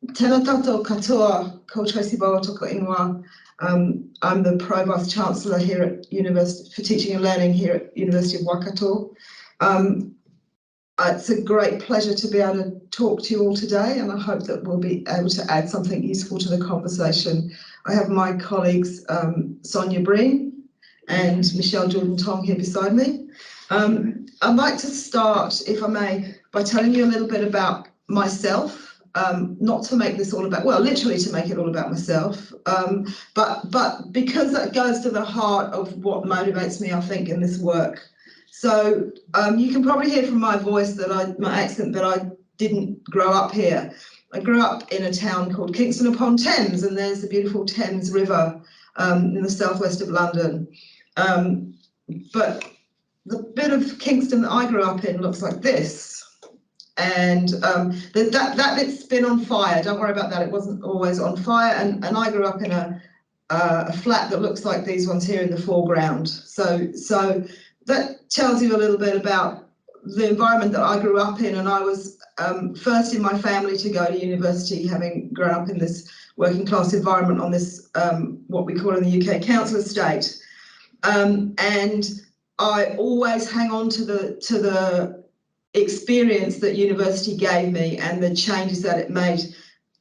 Tēnā tātou katoa, ko Tracy Bowell toko ingoa. I'm the Pro Vice-Chancellor here at University for Teaching and Learning here at University of Waikato. It's a great pleasure to be able to talk to you all today, and I hope that we'll be able to add something useful to the conversation. I have my colleagues Sonya, Breen and Jordan-Tong here beside me. I'd like to start, if I may, by telling you a little bit about myself. Not to make this all about, well, literally to make it all about myself, but because that goes to the heart of what motivates me, I think, in this work. So you can probably hear from my voice that my accent that I didn't grow up here. I grew up in a town called Kingston upon Thames, and there's the beautiful Thames River in the southwest of London. But the bit of Kingston that I grew up in looks like this. And that bit's been on fire. Don't worry about that. It wasn't always on fire. And I grew up in a flat that looks like these ones here in the foreground. So that tells you a little bit about the environment that I grew up in. And I was first in my family to go to university, having grown up in this working class environment on this what we call in the UK council estate. And I always hang on to the experience that university gave me and the changes that it made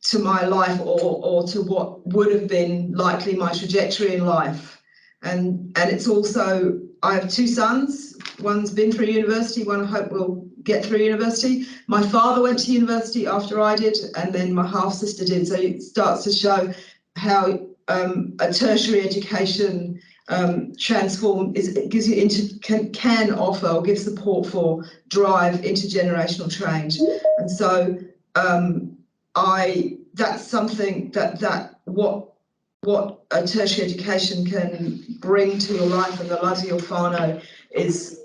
to my life or to what would have been likely my trajectory in life. And it's also, I have two sons. One's been through university, one I hope will get through university. My father went to university after I did, and then my half sister did. So it starts to show how a tertiary education it gives you can offer or give support for drive intergenerational change. And so that's something that what a tertiary education can bring to your life and the lives of your whānau is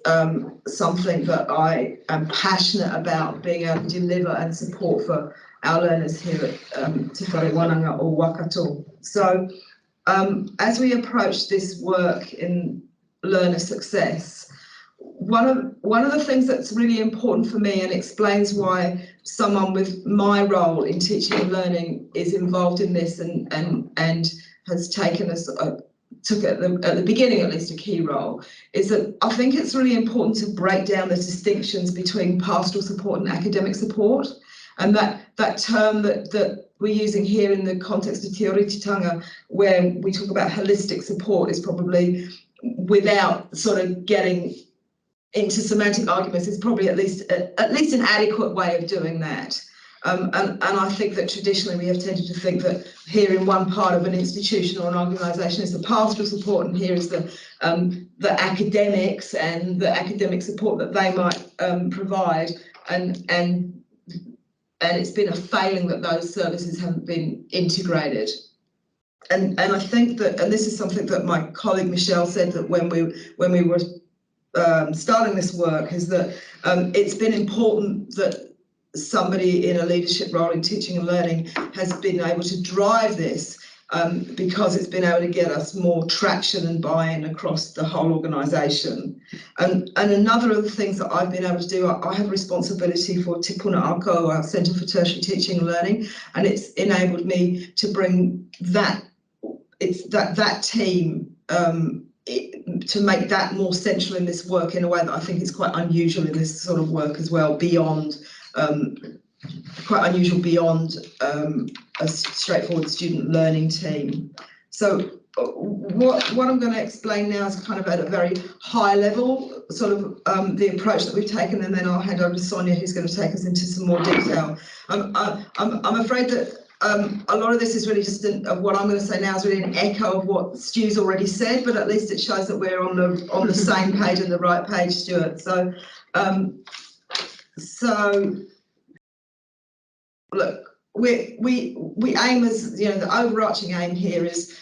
something that I am passionate about being able to deliver and support for our learners here at Te Whare Wananga or Waikato. So as we approach this work in learner success, one of the things that's really important for me and explains why someone with my role in teaching and learning is involved in this and has taken us took at the beginning at least a key role, is that I think it's really important to break down the distinctions between pastoral support and academic support. And that term that we're using here in the context of Te Ōritetanga, where we talk about holistic support, is probably, without sort of getting into semantic arguments, is probably at least an adequate way of doing that. And I think that traditionally we have tended to think that here in one part of an institution or an organisation is the pastoral support, and here is the academics and the academic support that they might provide, and it's been a failing that those services haven't been integrated. And I think that, and this is something that my colleague Michelle said, that when we were starting this work, is that it's been important that somebody in a leadership role in teaching and learning has been able to drive this, because it's been able to get us more traction and buy-in across the whole organisation. And another of the things that I've been able to do, I have responsibility for Te Puna Ako, our Centre for Tertiary Teaching and Learning, and it's enabled me to bring that team to make that more central in this work in a way that I think is quite unusual in this sort of work as well, beyond a straightforward student learning team. So what I'm going to explain now is kind of at a very high level, sort of the approach that we've taken, and then I'll hand over to Sonya, who's going to take us into some more detail. I'm afraid that a lot of this is really just what I'm going to say now is really an echo of what Stu's already said, but at least it shows that we're on the same page and the right page, Stuart. So look, we aim as, the overarching aim here is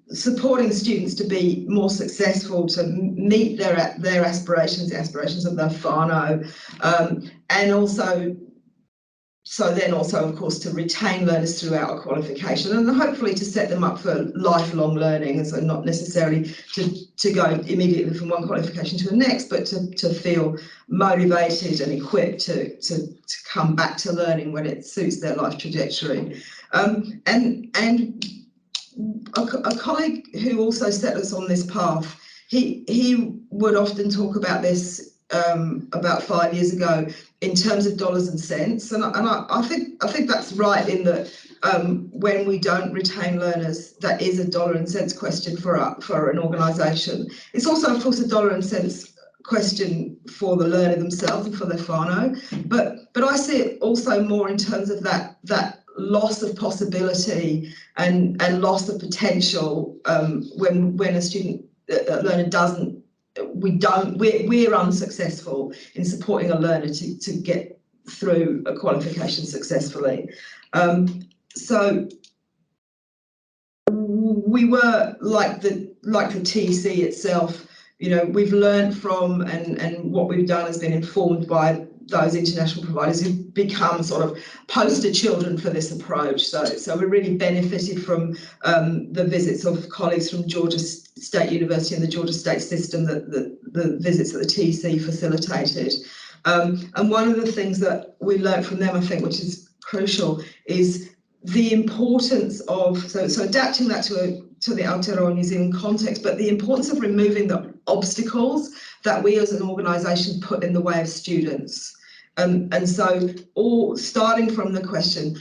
supporting students to be more successful, to meet their aspirations, the aspirations of their whānau, and also so then also, of course, to retain learners throughout a qualification and hopefully to set them up for lifelong learning, and so not necessarily to go immediately from one qualification to the next, but to feel motivated and equipped to come back to learning when it suits their life trajectory. And a colleague who also set us on this path, he would often talk about this about 5 years ago in terms of dollars and cents, and I think that's right in that when we don't retain learners, that is a dollar and cents question for an organisation. It's also, of course, a dollar and cents question for the learner themselves and for their whānau, but I see it also more in terms of that loss of possibility and loss of potential when a learner doesn't. We're unsuccessful in supporting a learner to get through a qualification successfully. So we were like the TC itself, you know, we've learned from and what we've done has been informed by those international providers who've become sort of poster children for this approach. So we really benefited from the visits of colleagues from Georgia State University and the Georgia State system, the visits that the TC facilitated. And one of the things that we learned from them, I think, which is crucial, is the importance of, so adapting that to the Aotearoa New Zealand context, but the importance of removing the obstacles that we as an organisation put in the way of students. And so all starting from the question,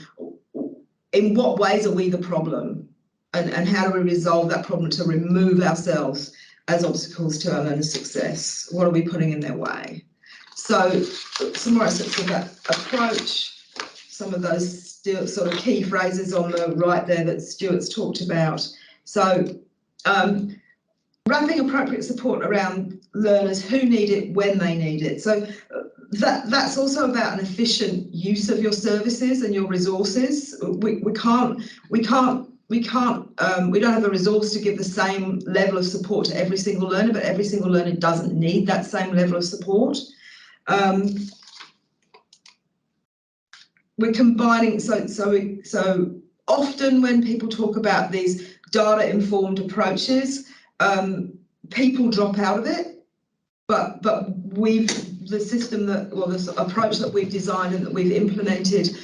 in what ways are we the problem? And how do we resolve that problem to remove ourselves as obstacles to our learners' success? What are we putting in their way? So some more aspects of that approach, some of those still sort of key phrases on the right there that Stuart's talked about. So wrapping appropriate support around learners who need it when they need it. So that's also about an efficient use of your services and your resources. We don't have the resource to give the same level of support to every single learner, but every single learner doesn't need that same level of support. We're combining, so often when people talk about these data-informed approaches, people drop out of it, but the system this approach that we've designed and that we've implemented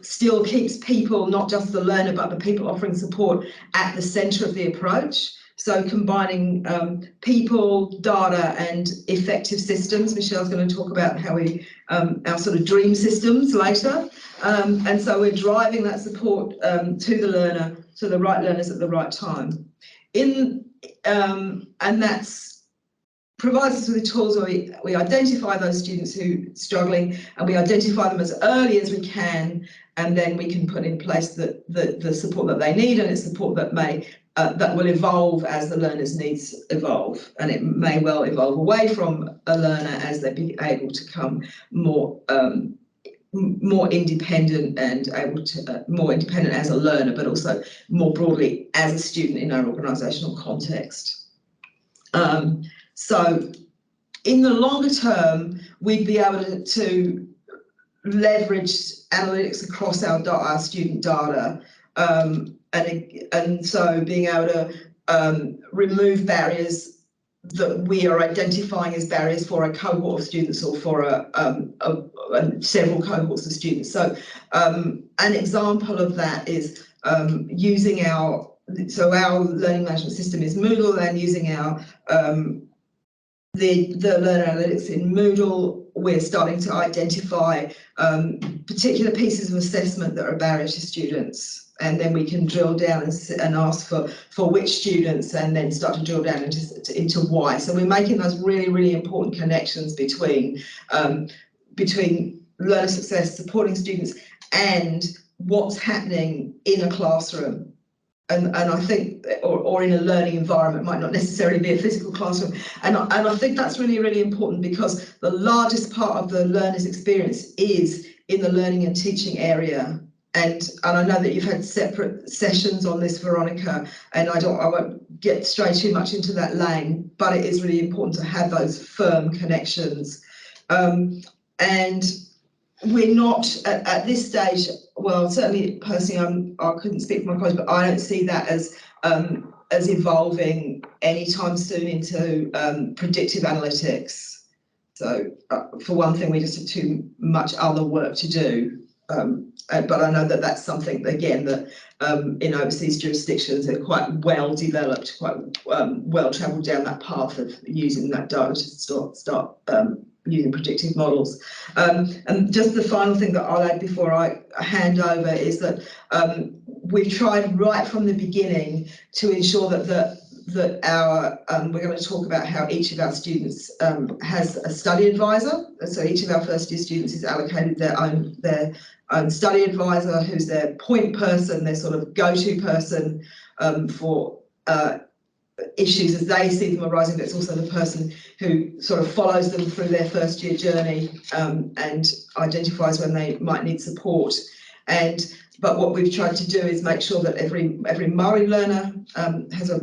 still keeps people, not just the learner, but the people offering support at the centre of the approach. So combining people, data and effective systems. Michelle's going to talk about how we, our sort of dream systems later. And so we're driving that support to the learner, to the right learners at the right time. And that's provides us with the tools where we identify those students who are struggling, and we identify them as early as we can, and then we can put in place the support that they need, and it's support that that will evolve as the learner's needs evolve, and it may well evolve away from a learner as they be able to become more independent and able to more independent as a learner, but also more broadly as a student in our organisational context. So in the longer term, we'd be able to leverage analytics across our student data, and so being able to remove barriers that we are identifying as barriers for a cohort of students or for several cohorts of students. So an example of that is using our learning management system is Moodle, and using our the learner analytics in Moodle, we're starting to identify particular pieces of assessment that are a barrier to students, and then we can drill down and ask for which students, and then start to drill down into why. So we're making those really, really important connections between learner success, supporting students, and what's happening in a classroom. And I think, or in a learning environment, might not necessarily be a physical classroom. And I think that's really, really important, because the largest part of the learner's experience is in the learning and teaching area. And I know that you've had separate sessions on this, Veronica, and I won't get stray too much into that lane, but it is really important to have those firm connections. And we're not at this stage, well, certainly personally, I couldn't speak for my colleagues, but I don't see that as evolving anytime soon into predictive analytics. So for one thing, we just have too much other work to do. But I know that that's something, again, that in overseas jurisdictions are quite well developed, quite well travelled down that path of using that data to start using predictive models. And just the final thing that I'll add before I hand over is that we've tried right from the beginning to ensure that our we're going to talk about how each of our students has a study advisor. So each of our first year students is allocated their own study advisor, who's their point person, their sort of go-to person for issues as they see them arising, but it's also the person who sort of follows them through their first year journey and identifies when they might need support. But what we've tried to do is make sure that every Māori learner has a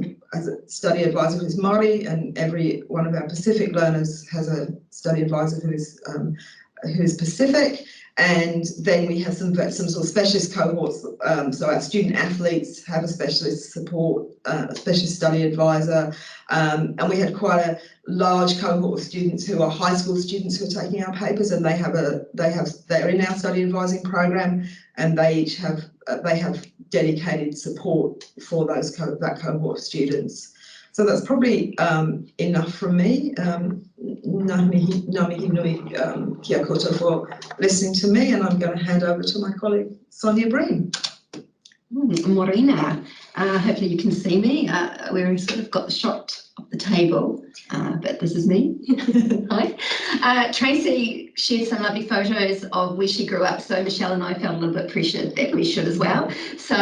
study advisor who's Māori, and every one of our Pacific learners has a study advisor who's Pacific. And then we have some sort of specialist cohorts. So our student athletes have a specialist support, a specialist study advisor. And we had quite a large cohort of students who are high school students who are taking our papers, and they're in our study advising program, and they each have dedicated support for that cohort of students. So that's probably enough from me. Ngā mihi nui kia koutou for listening to me, and I'm going to hand over to my colleague Sonya Breen. Morena. Hopefully you can see me. We've sort of got the shot of the table, but this is me. Hi. Tracy shared some lovely photos of where she grew up, so Michelle and I felt a little bit pressured that we should as well. So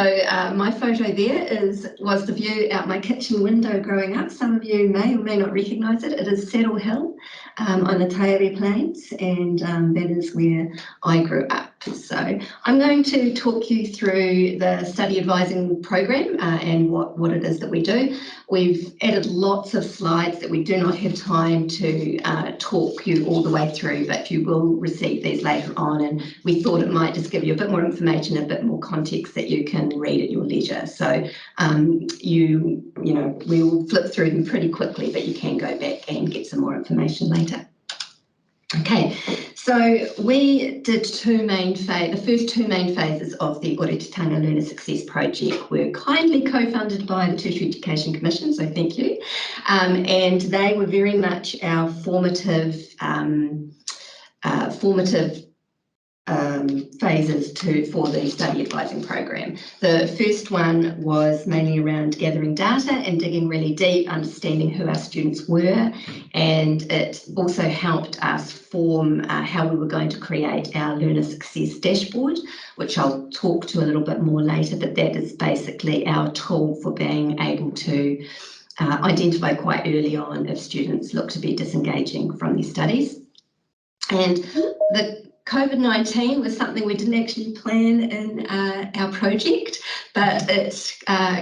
my photo there was the view out my kitchen window growing up. Some of you may or may not recognise it. It is Saddle Hill on the Tairi Plains, and that is where I grew up. So I'm going to talk you through the study advising program and what it is that we do. We've added lots of slides that we do not have time to talk you all the way through, but you will receive these later on, and we thought it might just give you a bit more information, a bit more context that you can read at your leisure. So we'll flip through them pretty quickly, but you can go back and get some more information later. Okay, so we did the first two main phases of the Ōritetanga Learner Success Project were kindly co-funded by the Tertiary Education Commission, so thank you. And they were very much our formative phases for the study advising program. The first one was mainly around gathering data and digging really deep, understanding who our students were, and it also helped us form how we were going to create our learner success dashboard, which I'll talk to a little bit more later, but that is basically our tool for being able to identify quite early on if students look to be disengaging from their studies. And the COVID-19 was something we didn't actually plan in our project, but it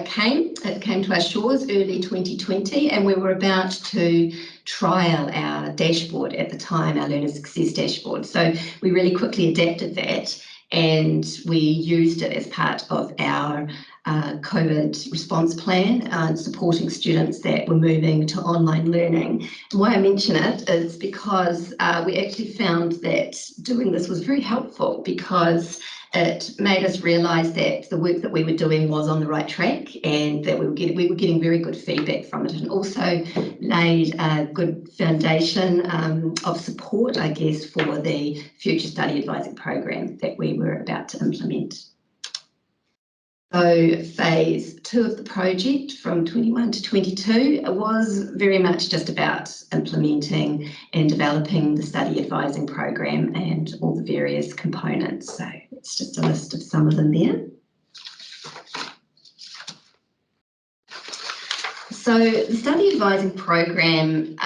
came to our shores early 2020, and we were about to trial our dashboard at the time, our learner success dashboard. So we really quickly adapted that, and we used it as part of our COVID response plan, supporting students that were moving to online learning. And why I mention it is because we actually found that doing this was very helpful, because it made us realise that the work that we were doing was on the right track, and that we were getting very good feedback from it, and also laid a good foundation of support, I guess, for the future study advising program that we were about to implement. So phase 2 of the project from 21 to 22 was very much just about implementing and developing the study advising program and all the various components. So it's just a list of some of them there. So the study advising program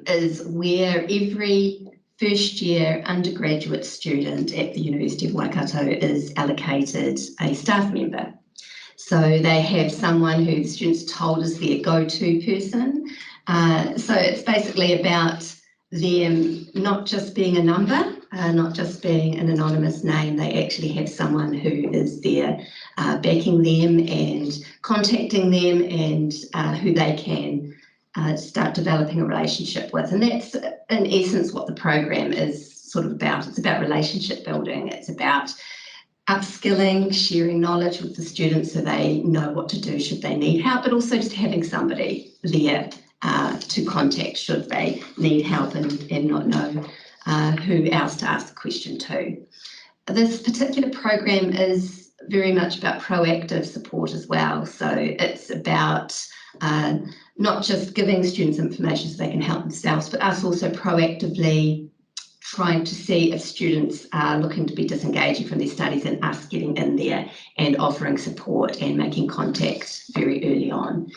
is where every first year undergraduate student at the University of Waikato is allocated a staff member. So they have someone who the students told is their go-to person. So it's basically about them not just being a number, not just being an anonymous name. They actually have someone who is there backing them and contacting them, and who they can start developing a relationship with. And that's in essence what the program is sort of about. It's about relationship building. It's about upskilling, sharing knowledge with the students so they know what to do should they need help, but also just having somebody there to contact should they need help and not know who else to ask the question to. This particular program is very much about proactive support as well. So it's about not just giving students information so they can help themselves, but us also proactively trying to see if students are looking to be disengaging from their studies, and us getting in there and offering support and making contact very early on.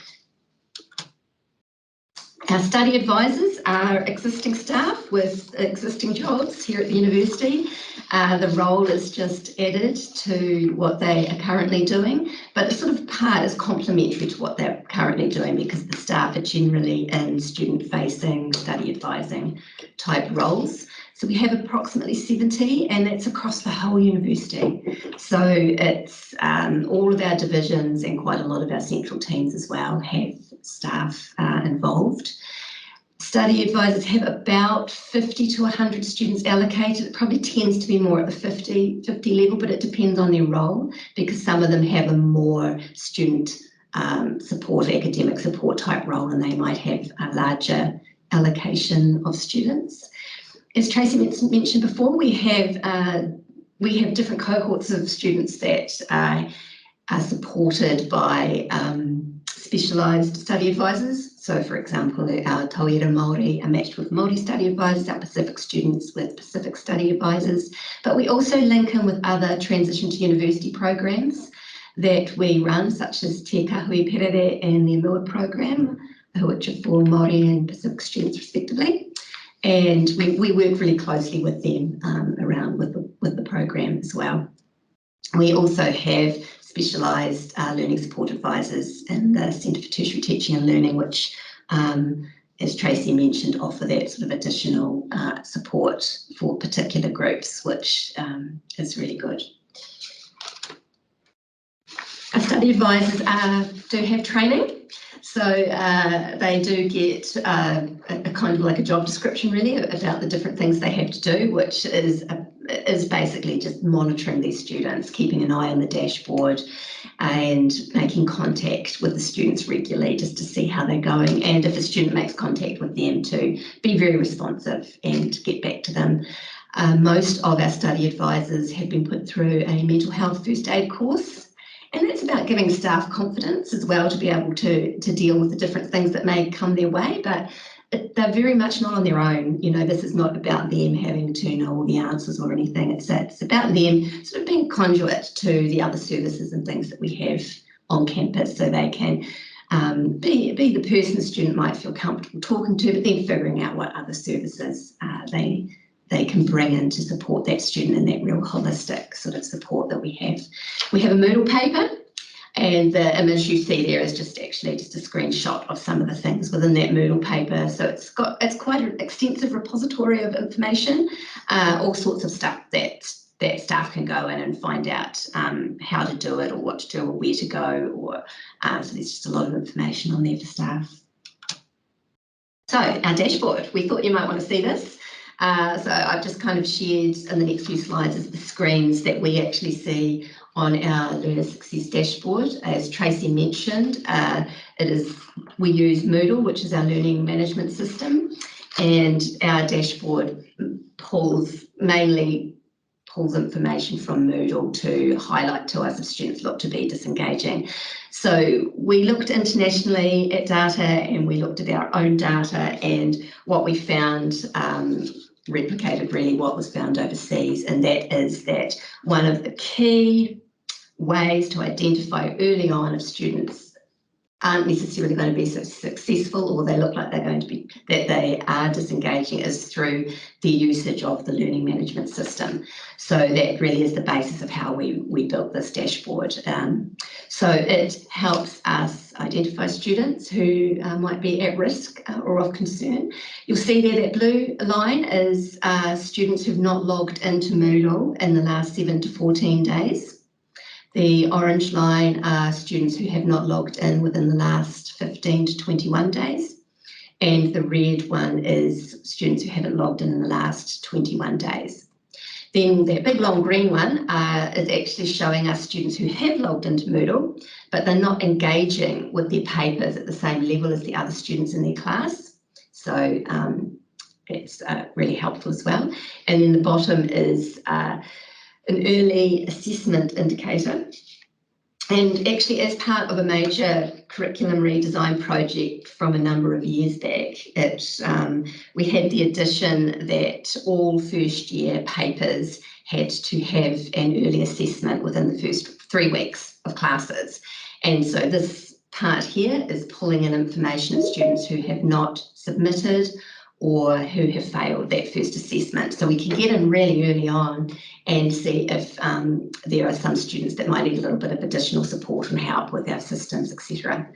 Our study advisors are existing staff with existing jobs here at the university. The role is just added to what they are currently doing, but it's sort of part is complementary to what they're currently doing, because the staff are generally in student-facing, study advising type roles. So we have approximately 70, and that's across the whole university. So it's all of our divisions and quite a lot of our central teams as well have staff involved. Study advisors have about 50 to 100 students allocated. It probably tends to be more at the 50 level, but it depends on their role, because some of them have a more student support, academic support type role, and they might have a larger allocation of students. As Tracy mentioned before, we have different cohorts of students that are supported by specialised study advisors. So, for example, our Tauira Māori are matched with Māori study advisors, our Pacific students with Pacific study advisors. But we also link in with other transition to university programs that we run, such as Te Kahui Perere and the Mua program, which are for Māori and Pacific students respectively. And we work really closely with them around with the program as well. We also have specialised learning support advisors in the Centre for Tertiary Teaching and Learning, which, as Tracy mentioned, offer that sort of additional support for particular groups, which is really good. Our study advisors do have training. So they do get a kind of like a job description really about the different things they have to do, which is basically just monitoring these students, keeping an eye on the dashboard and making contact with the students regularly just to see how they're going. And if a student makes contact with them, to be very responsive and get back to them. Most of our study advisors have been put through a mental health first aid course. And that's about giving staff confidence as well to be able to deal with the different things that may come their way, but they're very much not on their own. You know, this is not about them having to know all the answers or anything. It's about them sort of being a conduit to the other services and things that we have on campus, so they can be the person the student might feel comfortable talking to, but then figuring out what other services they can bring in to support that student and that real holistic sort of support that we have. We have a Moodle paper, and the image you see there is just a screenshot of some of the things within that Moodle paper. So it's quite an extensive repository of information, all sorts of stuff that staff can go in and find out how to do it or what to do or where to go, or so there's just a lot of information on there for staff. So our dashboard, we thought you might want to see this. So I've just kind of shared in the next few slides is the screens that we actually see on our Learner Success dashboard. As Tracy mentioned, we use Moodle, which is our learning management system, and our dashboard mainly pulls information from Moodle to highlight to us if students look to be disengaging. So we looked internationally at data, and we looked at our own data, and what we found replicated really what was found overseas, and that is that one of the key ways to identify early on if students aren't necessarily going to be so successful, or they look like they're going to be, that they are disengaging, is through the usage of the learning management system. So that really is the basis of how we built this dashboard. So it helps us identify students who might be at risk or of concern. You'll see there that blue line is students who've not logged into Moodle in the last 7 to 14 days. The orange line are students who have not logged in within the last 15 to 21 days. And the red one is students who haven't logged in the last 21 days. Then that big long green one is actually showing us students who have logged into Moodle, but they're not engaging with their papers at the same level as the other students in their class. So it's really helpful as well. And then the bottom is an early assessment indicator. And actually, as part of a major curriculum redesign project from a number of years back, we had the addition that all first year papers had to have an early assessment within the first 3 weeks of classes. And so this part here is pulling in information of students who have not submitted or who have failed that first assessment. So we can get in really early on and see if there are some students that might need a little bit of additional support and help with our systems, etc.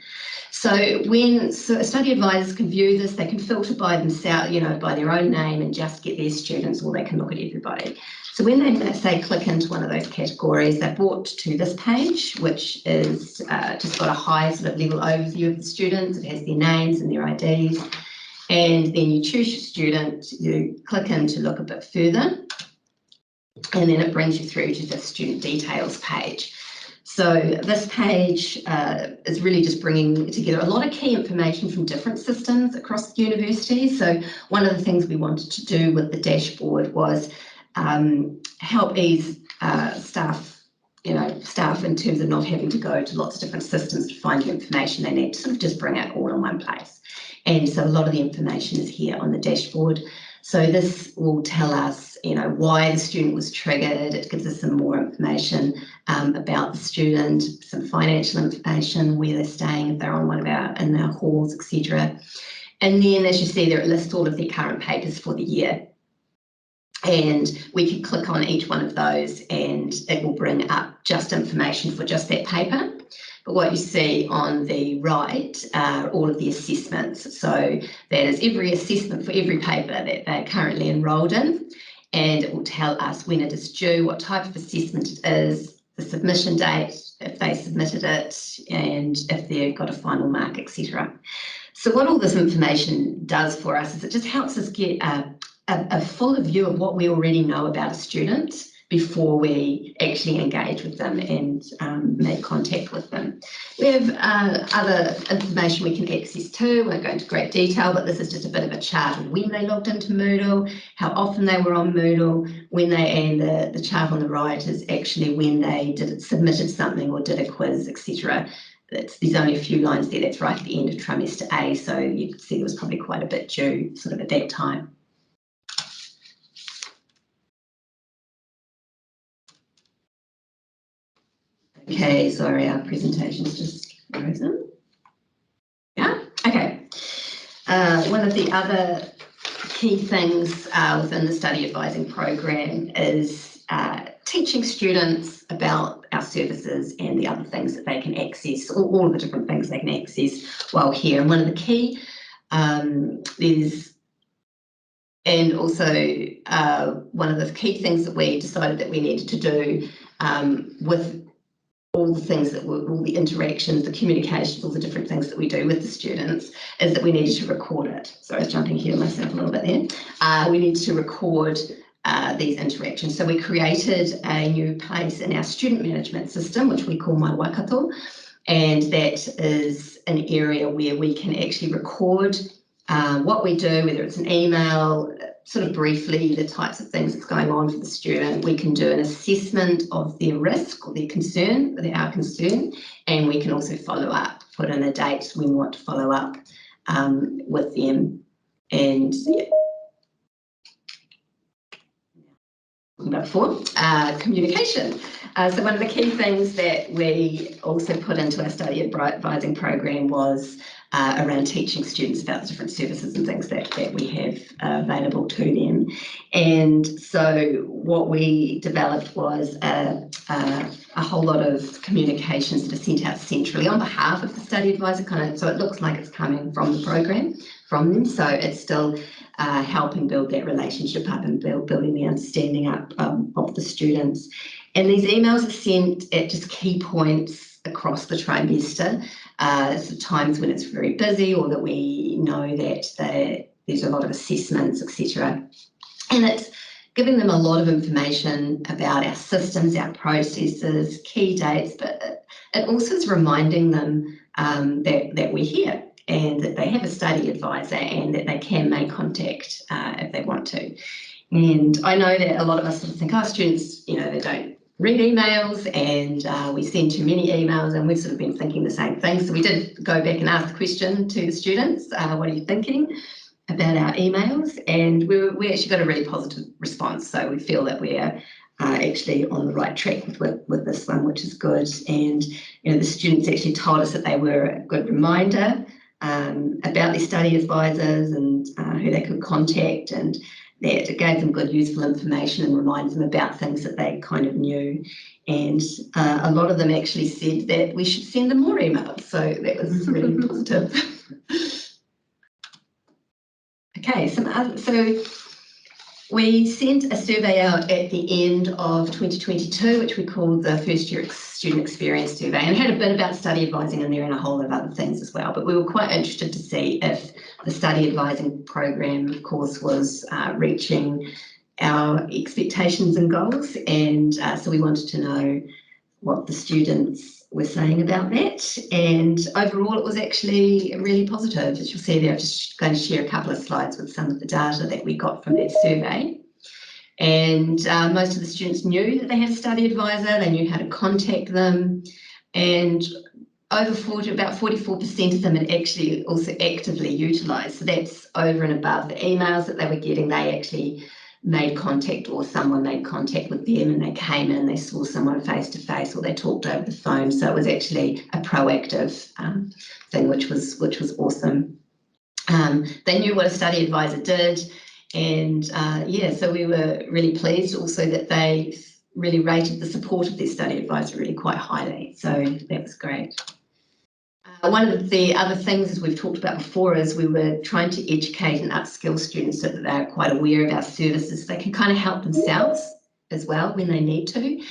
So when study advisors can view this, they can filter by themselves, by their own name and just get their students, or they can look at everybody. So when they say click into one of those categories, they're brought to this page, which is just got a high sort of level overview of the students. It has their names and their IDs. And then you choose your student, you click in to look a bit further, and then it brings you through to the student details page. So this page is really just bringing together a lot of key information from different systems across the university. So one of the things we wanted to do with the dashboard was help ease staff in terms of not having to go to lots of different systems to find the information they need, to sort of just bring it all in one place. And so a lot of the information is here on the dashboard. So this will tell us, why the student was triggered. It gives us some more information about the student, some financial information, where they're staying, if they're on one of in our halls, etc. And then, as you see there, it lists all of their current papers for the year. And we can click on each one of those and it will bring up just information for just that paper. But what you see on the right are all of the assessments. So that is every assessment for every paper that they're currently enrolled in. And it will tell us when it is due, what type of assessment it is, the submission date, if they submitted it, and if they've got a final mark, etc. So what all this information does for us is it just helps us get a fuller view of what we already know about a student before we actually engage with them and make contact with them. We have other information we can access too. We won't go into great detail, but this is just a bit of a chart of when they logged into Moodle, how often they were on Moodle, and the chart on the right is actually when they submitted something or did a quiz, etc. There's only a few lines there. That's right at the end of trimester A, so you can see there was probably quite a bit due sort of at that time. Okay, sorry, our presentation's just frozen. Yeah, okay. One of the other key things within the study advising program is teaching students about our services and the other things that they can access, all of the different things they can access while here. And one of the key one of the key things that we decided that we needed to do with all the things all the interactions, the communications, all the different things that we do with the students, is that we needed to record it. So I was jumping here myself a little bit there. We need to record these interactions. So we created a new place in our student management system, which we call My Waikato, and that is an area where we can actually record what we do, whether it's an email, sort of briefly, the types of things that's going on for the student. We can do an assessment of their risk or their concern, our concern, and we can also follow up, put in a date when we want to follow up with them. And yeah. about before, communication. So one of the key things that we also put into our study advising program was around teaching students about the different services and things that we have available to them. And so what we developed was a whole lot of communications that are sent out centrally on behalf of the study advisor, so it looks like it's coming from the program, from them. So it's still helping build that relationship up and building the understanding up of the students. And these emails are sent at just key points across the trimester. So times when it's very busy, or that we know that there's a lot of assessments, etc. And it's giving them a lot of information about our systems, our processes, key dates, but it also is reminding them that we're here and that they have a study advisor and that they can make contact if they want to. And I know that a lot of us sort of think, oh, students, they don't read emails and we send too many emails, and we've sort of been thinking the same thing. So we did go back and ask the question to the students, what are you thinking about our emails? And we actually got a really positive response. So we feel that we're actually on the right track with this one, which is good. And the students actually told us that they were a good reminder about their study advisors and who they could contact, and that it gave them good useful information and reminded them about things that they kind of knew. And a lot of them actually said that we should send them more emails. So that was really positive. Okay, so we sent a survey out at the end of 2022, which we called the First Year Student Experience Survey, and it had a bit about study advising in there and a whole lot of other things as well. But we were quite interested to see if the study advising program, of course, was reaching our expectations and goals. And so we wanted to know what the students were saying about that. And overall, it was actually really positive. As you'll see there, I'm just going to share a couple of slides with some of the data that we got from that survey. And most of the students knew that they had a study advisor, they knew how to contact them, and about 44% of them had actually also actively utilised. So that's over and above the emails that they were getting. They actually made contact, or someone made contact with them, and they came in, they saw someone face to face, or they talked over the phone. So it was actually a proactive thing, which was awesome. They knew what a study advisor did, and so we were really pleased also that they really rated the support of their study advisor really quite highly. So that was great. One of the other things, as we've talked about before, is we were trying to educate and upskill students so that they're quite aware of our services. They can kind of help themselves as well when they need to.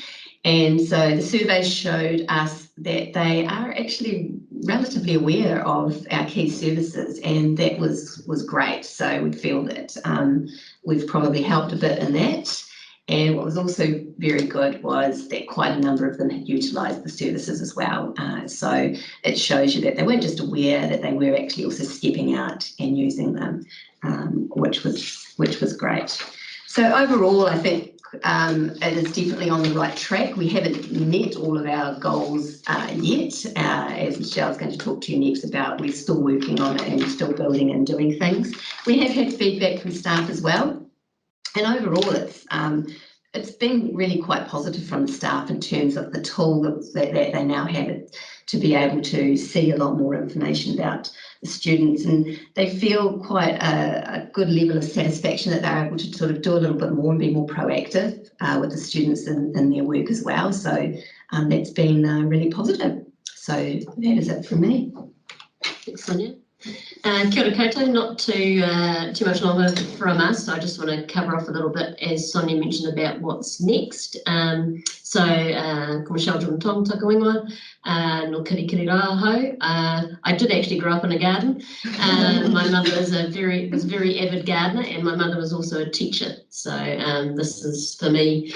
And so the survey showed us that they are actually relatively aware of our key services, and that was great. So we feel that we've probably helped a bit in that. And what was also very good was that quite a number of them had utilised the services as well. So it shows you that they weren't just aware, that they were actually also stepping out and using them, which was great. So overall, I think it is definitely on the right track. We haven't met all of our goals yet. As Michelle's going to talk to you next about, we're still working on it and still building and doing things. We have had feedback from staff as well. And overall, it's been really quite positive from the staff in terms of the tool that they now have to be able to see a lot more information about the students, and they feel quite a good level of satisfaction that they're able to sort of do a little bit more and be more proactive with the students in their work as well. So that's been really positive. So that is it from me. Thanks, Sonya. Kia ora koutou, not too much longer from us. I just want to cover off a little bit, as Sonya mentioned, about what's next. So, ko Michelle Jordan-Tong taka wingwa, no kiri rāhau. I did actually grow up in a garden. My mother was a very avid gardener, and my mother was also a teacher. So this is, for me,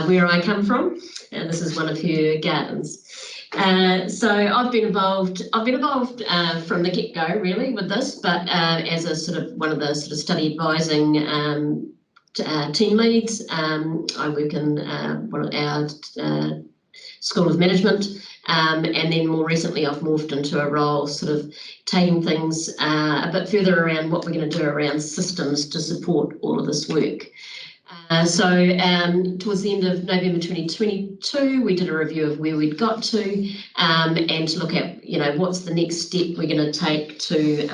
where I come from, and this is one of her gardens. So I've been involved from the get-go really with this, but as a sort of one of the sort of study advising team leads. I work in one of our School of Management, and then more recently I've morphed into a role sort of taking things a bit further around what we're going to do around systems to support all of this work. Towards the end of November 2022, we did a review of where we'd got to and to look at, what's the next step we're going to take to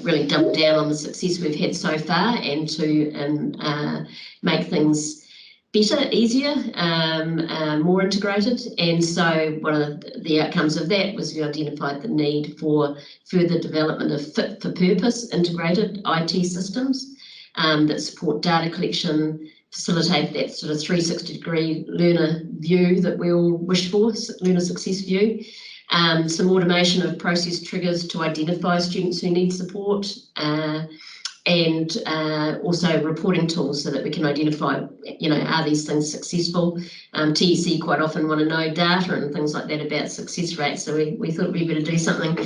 really double down on the success we've had so far and to make things better, easier, more integrated. And so one of the outcomes of that was we identified the need for further development of fit-for-purpose integrated IT systems that support data collection, facilitate that sort of 360-degree learner view that we all wish for, learner success view. Some automation of process triggers to identify students who need support, and also reporting tools so that we can identify, are these things successful? TEC quite often want to know data and things like that about success rates, so we thought we better do something.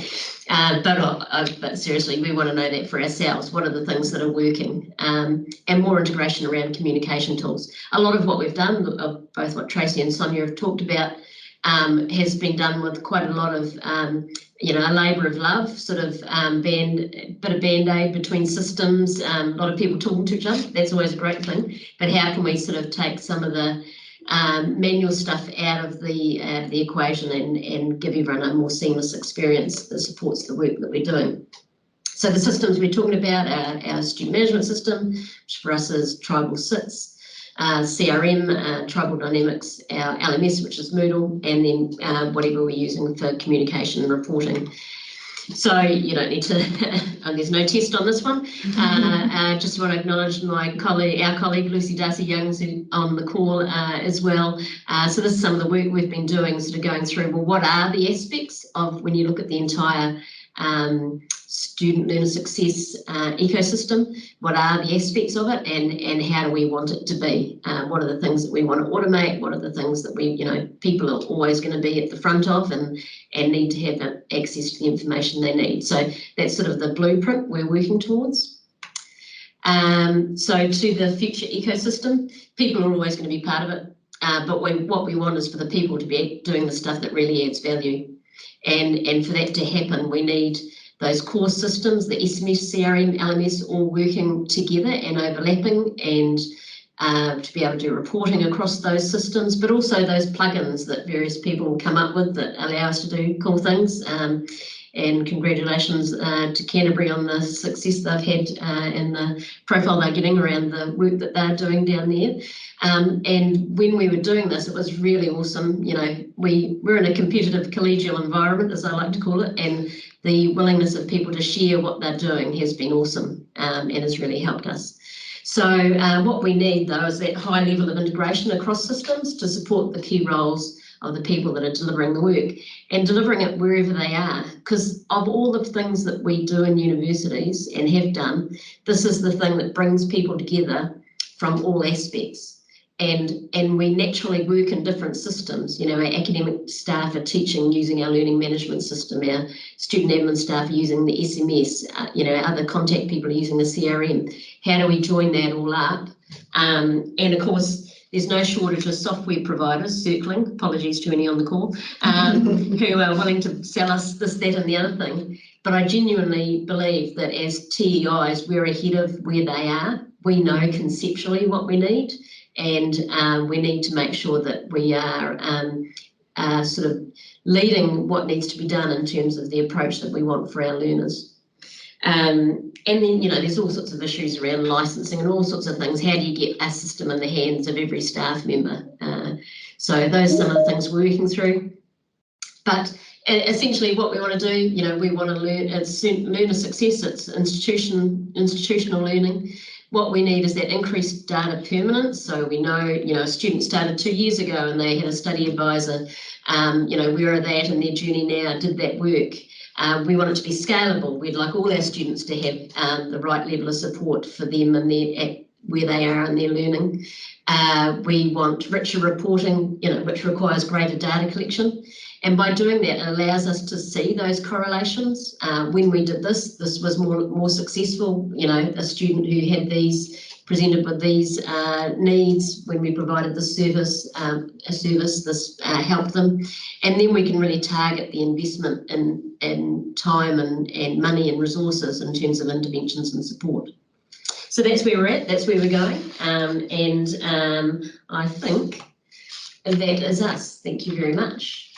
But seriously, we want to know that for ourselves. What are the things that are working? And more integration around communication tools. A lot of what we've done, both what Tracy and Sonya have talked about, has been done with quite a lot of a labour of love, sort of bit of band-aid between systems, a lot of people talking to each other. That's always a great thing. But how can we sort of take some of the manual stuff out of the equation and give everyone a more seamless experience that supports the work that we're doing? So the systems we're talking about are our student management system, which for us is Tribal SITS, CRM, Tribal Dynamics, our LMS, which is Moodle, and then whatever we're using for communication and reporting. So you don't need to, there's no test on this one. Just want to acknowledge our colleague Lucy Darcy-Young's on the call as well. So this is some of the work we've been doing, sort of going through, well, what are the aspects of, when you look at the entire student learner success ecosystem, what are the aspects of it, and how do we want it to be? What are the things that we want to automate? What are the things that we, people are always going to be at the front of and need to have access to the information they need? So that's sort of the blueprint we're working towards. So to the future ecosystem, people are always going to be part of it, but what we want is for the people to be doing the stuff that really adds value. And for that to happen, we need those core systems, the SMS, CRM, LMS, all working together and overlapping, and to be able to do reporting across those systems, but also those plugins that various people come up with that allow us to do cool things. And congratulations to Canterbury on the success they've had and the profile they're getting around the work that they're doing down there. And when we were doing this, it was really awesome. We're in a competitive collegial environment, as I like to call it, and the willingness of people to share what they're doing has been awesome and has really helped us. So what we need, though, is that high level of integration across systems to support the key roles of the people that are delivering the work and delivering it wherever they are. Because of all the things that we do in universities and have done, this is the thing that brings people together from all aspects. And we naturally work in different systems. Our academic staff are teaching using our learning management system, our student admin staff are using the SMS, other contact people are using the CRM. How do we join that all up? And of course, there's no shortage of software providers circling, apologies to any on the call, who are willing to sell us this, that and the other thing. But I genuinely believe that as TEIs, we're ahead of where they are. We know conceptually what we need, and we need to make sure that we are sort of leading what needs to be done in terms of the approach that we want for our learners. And then, there's all sorts of issues around licensing and all sorts of things. How do you get a system in the hands of every staff member? So those are some of the things we're working through. But essentially what we want to do, we want to learn, it's learner success, it's institutional learning. What we need is that increased data permanence. So we know, a student started 2 years ago and they had a study advisor, where are they at in their journey now? Did that work? We want it to be scalable. We'd like all our students to have the right level of support for them and where they are in their learning. We want richer reporting, which requires greater data collection. And by doing that, it allows us to see those correlations. When we did this was more successful. A student who had presented with these needs, when we provided this service, this helped them. And then we can really target the investment in time and money and resources in terms of interventions and support. So that's where we're at, that's where we're going, and I think that is us. Thank you very much.